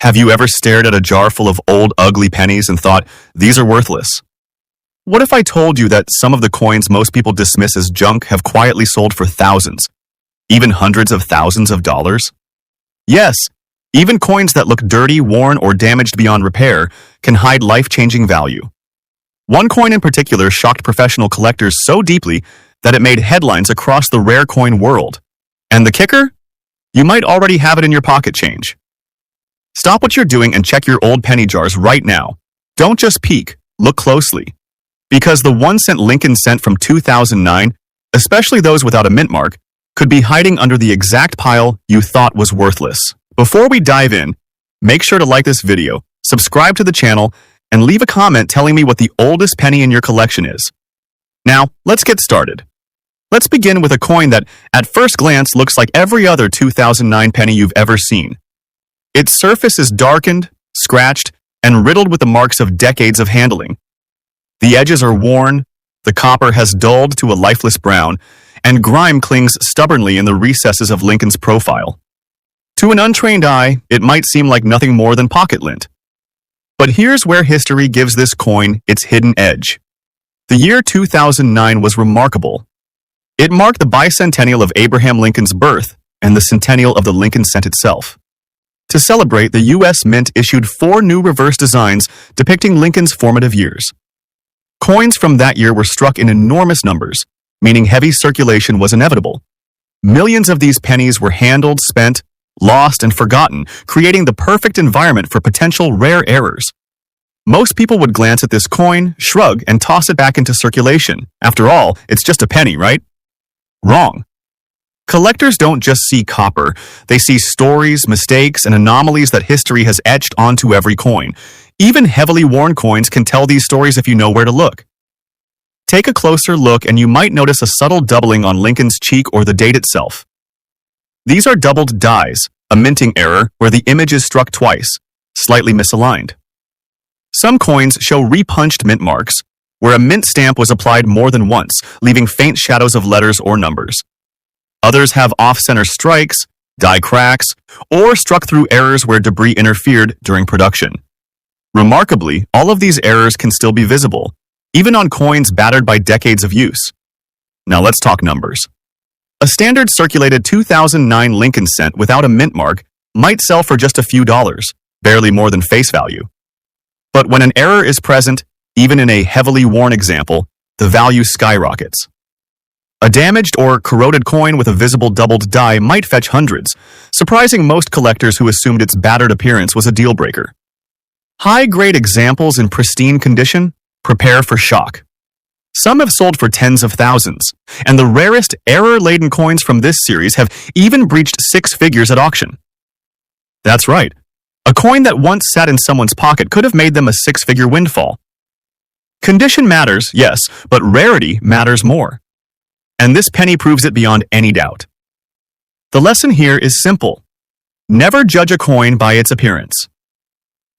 Have you ever stared at a jar full of old, ugly pennies and thought, these are worthless? What if I told you that some of the coins most people dismiss as junk have quietly sold for thousands, even hundreds of thousands of dollars? Yes, even coins that look dirty, worn, or damaged beyond repair can hide life-changing value. One coin in particular shocked professional collectors so deeply that it made headlines across the rare coin world. And the kicker? You might already have it in your pocket change. Stop what you're doing and check your old penny jars right now. Don't just peek, look closely. Because the 1-cent Lincoln cent from 2009, especially those without a mint mark, could be hiding under the exact pile you thought was worthless. Before we dive in, make sure to like this video, subscribe to the channel, and leave a comment telling me what the oldest penny in your collection is. Now, let's get started. Let's begin with a coin that, at first glance, looks like every other 2009 penny you've ever seen. Its surface is darkened, scratched, and riddled with the marks of decades of handling. The edges are worn, the copper has dulled to a lifeless brown, and grime clings stubbornly in the recesses of Lincoln's profile. To an untrained eye, it might seem like nothing more than pocket lint. But here's where history gives this coin its hidden edge. The year 2009 was remarkable. It marked the bicentennial of Abraham Lincoln's birth and the centennial of the Lincoln cent itself. To celebrate, the U.S. Mint issued 4 new reverse designs depicting Lincoln's formative years. Coins from that year were struck in enormous numbers, meaning heavy circulation was inevitable. Millions of these pennies were handled, spent, lost, and forgotten, creating the perfect environment for potential rare errors. Most people would glance at this coin, shrug, and toss it back into circulation. After all, it's just a penny, right? Wrong. Collectors don't just see copper, they see stories, mistakes, and anomalies that history has etched onto every coin. Even heavily worn coins can tell these stories if you know where to look. Take a closer look and you might notice a subtle doubling on Lincoln's cheek or the date itself. These are doubled dies, a minting error where the image is struck twice, slightly misaligned. Some coins show repunched mint marks, where a mint stamp was applied more than once, leaving faint shadows of letters or numbers. Others have off-center strikes, die cracks, or struck through errors where debris interfered during production. Remarkably, all of these errors can still be visible, even on coins battered by decades of use. Now let's talk numbers. A standard circulated 2009 Lincoln cent without a mint mark might sell for just a few dollars, barely more than face value. But when an error is present, even in a heavily worn example, the value skyrockets. A damaged or corroded coin with a visible doubled die might fetch hundreds, surprising most collectors who assumed its battered appearance was a deal-breaker. High-grade examples in pristine condition? Prepare for shock. Some have sold for tens of thousands, and the rarest error-laden coins from this series have even breached 6 figures at auction. That's right. A coin that once sat in someone's pocket could have made them a 6-figure windfall. Condition matters, yes, but rarity matters more. And this penny proves it beyond any doubt. The lesson here is simple. Never judge a coin by its appearance.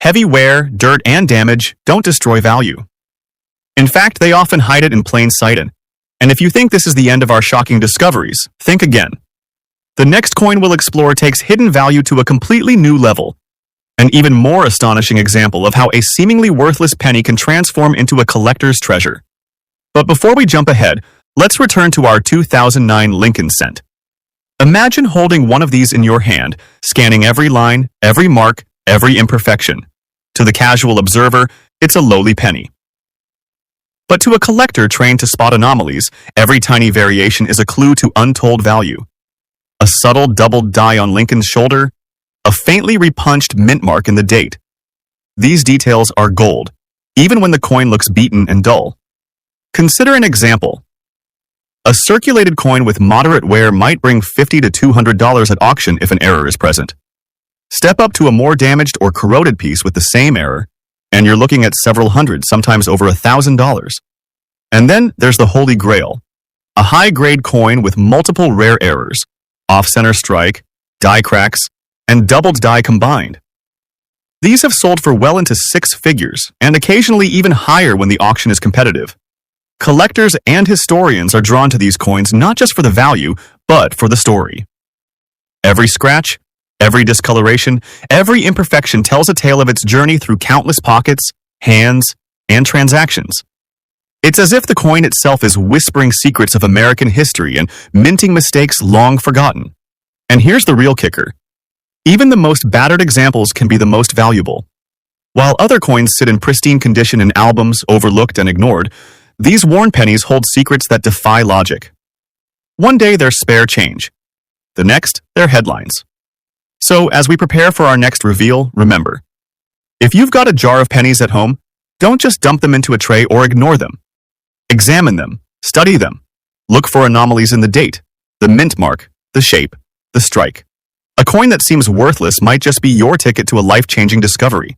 Heavy wear, dirt, and damage don't destroy value. In fact, they often hide it in plain sight. And if you think this is the end of our shocking discoveries, think again. The next coin we'll explore takes hidden value to a completely new level. An even more astonishing example of how a seemingly worthless penny can transform into a collector's treasure. But before we jump ahead, let's return to our 2009 Lincoln cent. Imagine holding one of these in your hand, scanning every line, every mark, every imperfection. To the casual observer, it's a lowly penny. But to a collector trained to spot anomalies, every tiny variation is a clue to untold value. A subtle doubled die on Lincoln's shoulder, a faintly repunched mint mark in the date. These details are gold, even when the coin looks beaten and dull. Consider an example. A circulated coin with moderate wear might bring $50 to $200 at auction if an error is present. Step up to a more damaged or corroded piece with the same error, and you're looking at several hundred, sometimes over $1,000. And then there's the Holy Grail, a high-grade coin with multiple rare errors, off-center strike, die cracks, and doubled die combined. These have sold for well into 6 figures, and occasionally even higher when the auction is competitive. Collectors and historians are drawn to these coins not just for the value, but for the story. Every scratch, Every discoloration, every imperfection tells a tale of its journey through countless pockets, hands, and transactions. It's as if the coin itself is whispering secrets of American history and minting mistakes long forgotten. And here's the real kicker. Even the most battered examples can be the most valuable. While other coins sit in pristine condition in albums, overlooked and ignored, these worn pennies hold secrets that defy logic. One day they're spare change. The next, they're headlines. So, as we prepare for our next reveal, remember, if you've got a jar of pennies at home, don't just dump them into a tray or ignore them. Examine them, study them, look for anomalies in the date, the mint mark, the shape, the strike. A coin that seems worthless might just be your ticket to a life-changing discovery.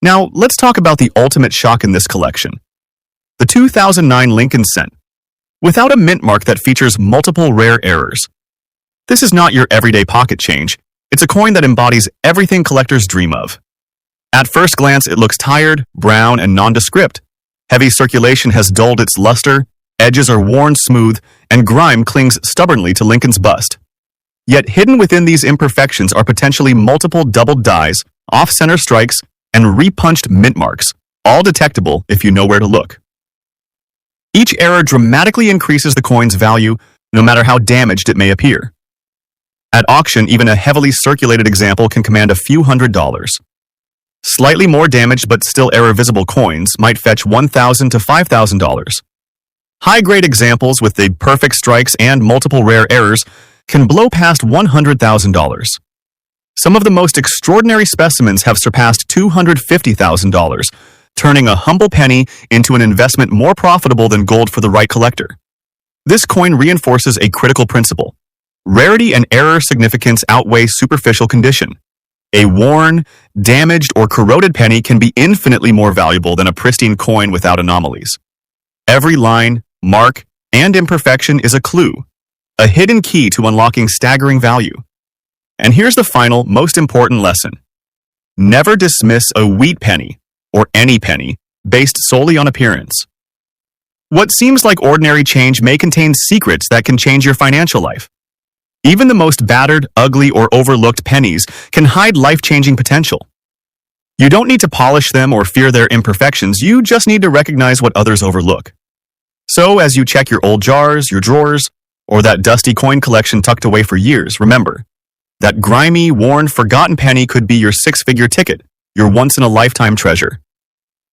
Now, let's talk about the ultimate shock in this collection. The 2009 Lincoln Cent. Without a mint mark that features multiple rare errors. This is not your everyday pocket change. It's a coin that embodies everything collectors dream of. At first glance, it looks tired, brown, and nondescript. Heavy circulation has dulled its luster, edges are worn smooth, and grime clings stubbornly to Lincoln's bust. Yet hidden within these imperfections are potentially multiple doubled dies, off-center strikes, and repunched mint marks, all detectable if you know where to look. Each error dramatically increases the coin's value, no matter how damaged it may appear. At auction, even a heavily circulated example can command a few $100s. Slightly more damaged but still error-visible coins might fetch $1,000 to $5,000. High-grade examples with the perfect strikes and multiple rare errors can blow past $100,000. Some of the most extraordinary specimens have surpassed $250,000, turning a humble penny into an investment more profitable than gold for the right collector. This coin reinforces a critical principle. Rarity and error significance outweigh superficial condition. A worn, damaged, or corroded penny can be infinitely more valuable than a pristine coin without anomalies. Every line, mark, and imperfection is a clue, a hidden key to unlocking staggering value. And here's the final, most important lesson. Never dismiss a wheat penny, or any penny, based solely on appearance. What seems like ordinary change may contain secrets that can change your financial life. Even the most battered, ugly, or overlooked pennies can hide life-changing potential. You don't need to polish them or fear their imperfections, you just need to recognize what others overlook. So, as you check your old jars, your drawers, or that dusty coin collection tucked away for years, remember, that grimy, worn, forgotten penny could be your six-figure ticket, your once-in-a-lifetime treasure.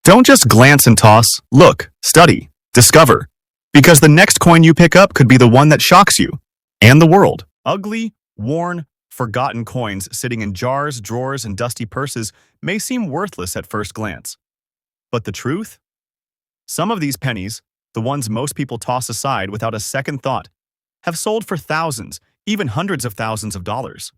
Don't just glance and toss, look, study, discover, because the next coin you pick up could be the one that shocks you and the world. Ugly, worn, forgotten coins sitting in jars, drawers, and dusty purses may seem worthless at first glance. But the truth? Some of these pennies, the ones most people toss aside without a second thought, have sold for thousands, even hundreds of thousands of dollars.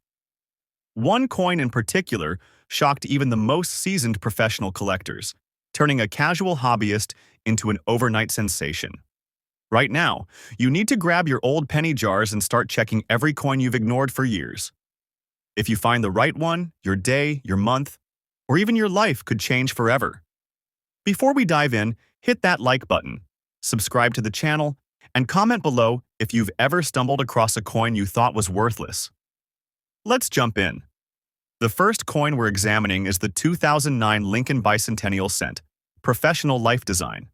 One coin in particular shocked even the most seasoned professional collectors, turning a casual hobbyist into an overnight sensation. Right now, you need to grab your old penny jars and start checking every coin you've ignored for years. If you find the right one, your day, your month, or even your life could change forever. Before we dive in, hit that like button, subscribe to the channel, and comment below if you've ever stumbled across a coin you thought was worthless. Let's jump in. The first coin we're examining is the 2009 Lincoln Bicentennial Cent, Professional Life Design.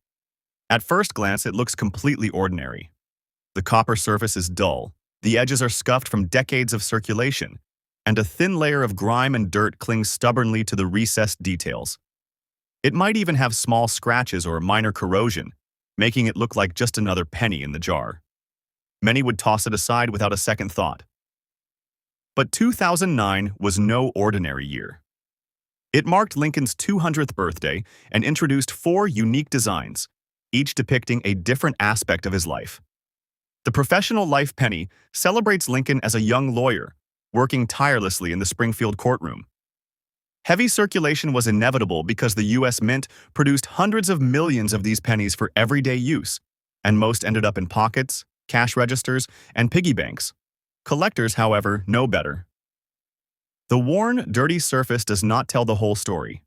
At first glance, it looks completely ordinary. The copper surface is dull, the edges are scuffed from decades of circulation, and a thin layer of grime and dirt clings stubbornly to the recessed details. It might even have small scratches or minor corrosion, making it look like just another penny in the jar. Many would toss it aside without a second thought. But 2009 was no ordinary year. It marked Lincoln's 200th birthday and introduced 4 unique designs, each depicting a different aspect of his life. The Professional Life Penny celebrates Lincoln as a young lawyer, working tirelessly in the Springfield courtroom. Heavy circulation was inevitable because the U.S. Mint produced hundreds of millions of these pennies for everyday use, and most ended up in pockets, cash registers, and piggy banks. Collectors, however, know better. The worn, dirty surface does not tell the whole story.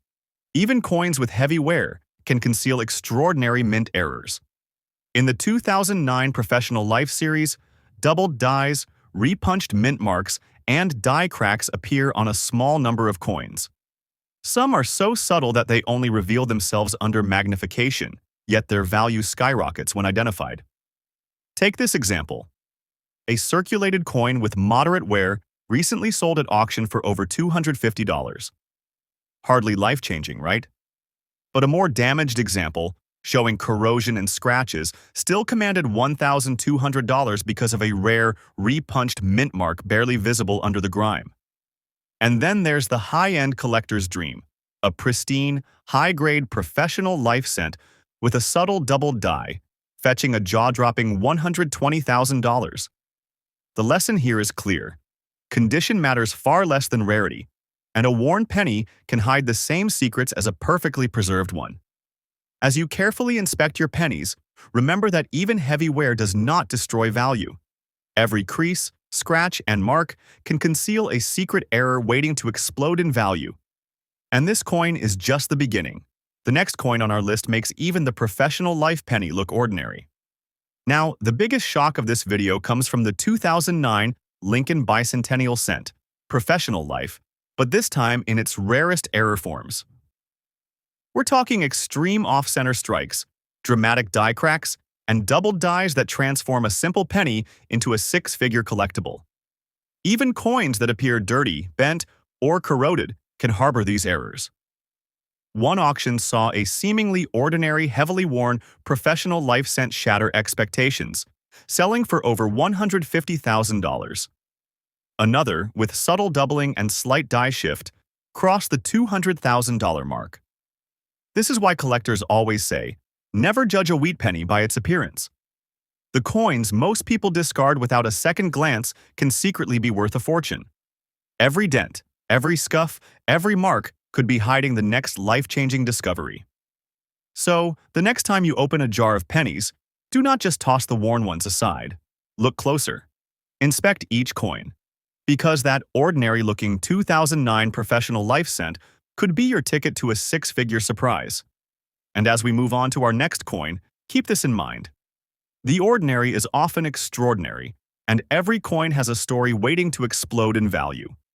Even coins with heavy wear can conceal extraordinary mint errors. In the 2009 Professional Life series, doubled dies, repunched mint marks, and die cracks appear on a small number of coins. Some are so subtle that they only reveal themselves under magnification, yet their value skyrockets when identified. Take this example. A circulated coin with moderate wear recently sold at auction for over $250. Hardly life-changing, right? But a more damaged example, showing corrosion and scratches, still commanded $1,200 because of a rare, repunched mint mark barely visible under the grime. And then there's the high-end collector's dream, a pristine, high-grade professional life cent with a subtle double die, fetching a jaw-dropping $120,000. The lesson here is clear. Condition matters far less than rarity, and a worn penny can hide the same secrets as a perfectly preserved one. As you carefully inspect your pennies, remember that even heavy wear does not destroy value. Every crease, scratch, and mark can conceal a secret error waiting to explode in value. And this coin is just the beginning. The next coin on our list makes even the professional life penny look ordinary. Now, the biggest shock of this video comes from the 2009 Lincoln Bicentennial Cent, professional life, but this time in its rarest error forms. We're talking extreme off-center strikes, dramatic die cracks, and doubled dies that transform a simple penny into a six-figure collectible. Even coins that appear dirty, bent, or corroded can harbor these errors. One auction saw a seemingly ordinary, heavily worn, professional life cent shatter expectations, selling for over $150,000. Another, with subtle doubling and slight die shift, crossed the $200,000 mark. This is why collectors always say, never judge a wheat penny by its appearance. The coins most people discard without a second glance can secretly be worth a fortune. Every dent, every scuff, every mark could be hiding the next life-changing discovery. So, the next time you open a jar of pennies, do not just toss the worn ones aside. Look closer. Inspect each coin. Because that ordinary-looking 2009 professional life cent could be your ticket to a six-figure surprise. And as we move on to our next coin, keep this in mind. The ordinary is often extraordinary, and every coin has a story waiting to explode in value.